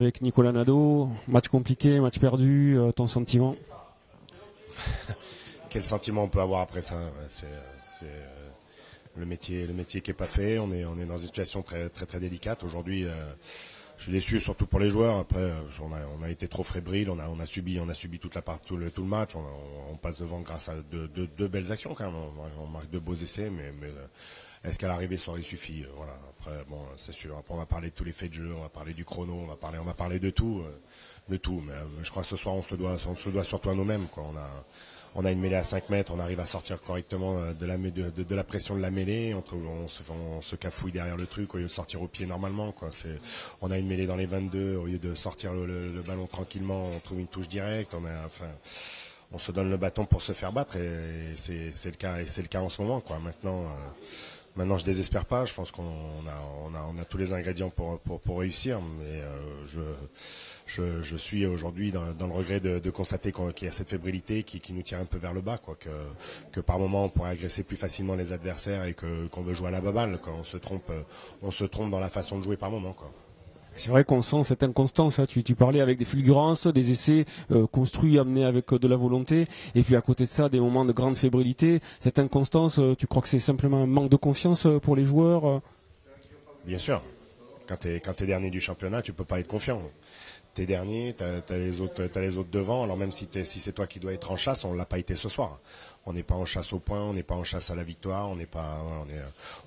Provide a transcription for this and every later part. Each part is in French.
Avec Nicolas Nadeau, match compliqué, match perdu, ton sentiment? Quel sentiment on peut avoir après ça? C'est le métier qui est pas fait. On est dans une situation très délicate aujourd'hui. Je suis déçu surtout pour les joueurs. Après, on a été trop fébrile. On a subi toute la part, tout le match. On passe devant grâce à deux belles actions quand même. On marque de beaux essais, mais est-ce qu'à l'arrivée ça aurait suffi? Voilà. Après, bon, c'est sûr. Après, on va parler de tous les faits de jeu. On va parler du chrono. On va parler de tout. Mais je crois que ce soir on se le doit surtout à nous-mêmes, quoi. On a une mêlée à 5 mètres, on arrive à sortir correctement de la pression de la mêlée, on se cafouille derrière le truc au lieu de sortir au pied normalement, quoi. On a une mêlée dans les 22, au lieu de sortir le ballon tranquillement, on trouve une touche directe, on se donne le bâton pour se faire battre et c'est le cas en ce moment, quoi. Maintenant, je désespère pas. Je pense qu'on a tous les ingrédients pour réussir. Mais je suis aujourd'hui dans le regret de constater qu'il y a cette fébrilité qui nous tire un peu vers le bas, quoi. Que par moment on pourrait agresser plus facilement les adversaires et qu'on veut jouer à la baballe. Quand on se trompe dans la façon de jouer par moment, quoi. C'est vrai qu'on sent cette inconstance, hein. Tu parlais avec des fulgurances, des essais construits, amenés avec de la volonté, et puis à côté de ça, des moments de grande fébrilité. Cette inconstance, tu crois que c'est simplement un manque de confiance pour les joueurs? Bien sûr. Quand t'es dernier du championnat, tu peux pas être confiant. T'es dernier, t'as les autres devant. Alors même si c'est toi qui dois être en chasse, on l'a pas été ce soir. On n'est pas en chasse au point, on n'est pas en chasse à la victoire,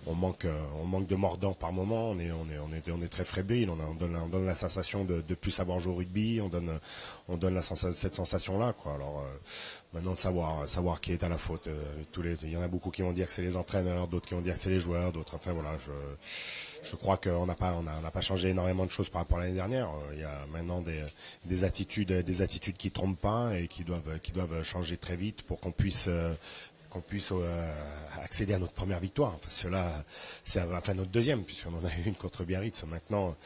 on manque de mordant par moment. On est très fébrile. On donne la sensation de plus savoir jouer au rugby. On donne cette sensation là, quoi. Alors maintenant de savoir qui est à la faute. Il y en a beaucoup qui vont dire que c'est les entraîneurs, d'autres qui vont dire que c'est les joueurs, d'autres. Enfin voilà, je crois qu'on n'a pas changé énormément de choses par rapport à l'année dernière. Il y a maintenant des attitudes qui trompent pas et qui doivent changer très vite pour qu'on puisse accéder à notre première victoire. Parce que là, c'est enfin notre deuxième, puisqu'on en a eu une contre Biarritz. Maintenant,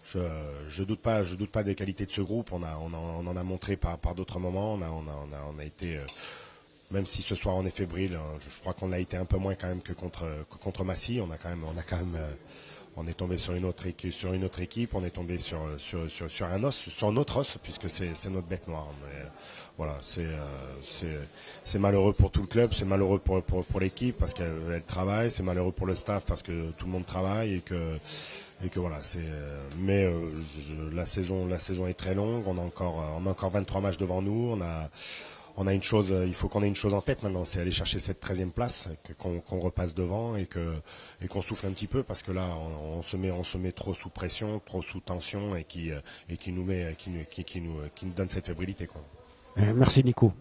je doute pas des qualités de ce groupe. On en a montré par d'autres moments. On a été même si ce soir on est fébrile, je crois qu'on a été un peu moins quand même que contre Massy. On est tombé sur une autre équipe, on est tombé sur notre os, puisque c'est notre bête noire. Mais voilà, c'est malheureux pour tout le club, c'est malheureux pour l'équipe parce qu'elle travaille, c'est malheureux pour le staff parce que tout le monde travaille et que voilà, la saison est très longue, on a encore 23 matchs devant nous, il faut qu'on ait une chose en tête maintenant, c'est aller chercher cette 13e place, qu'on repasse devant et qu'on souffle un petit peu parce que là on se met trop sous pression, trop sous tension et qui nous donne cette fébrilité, quoi. Merci Nico.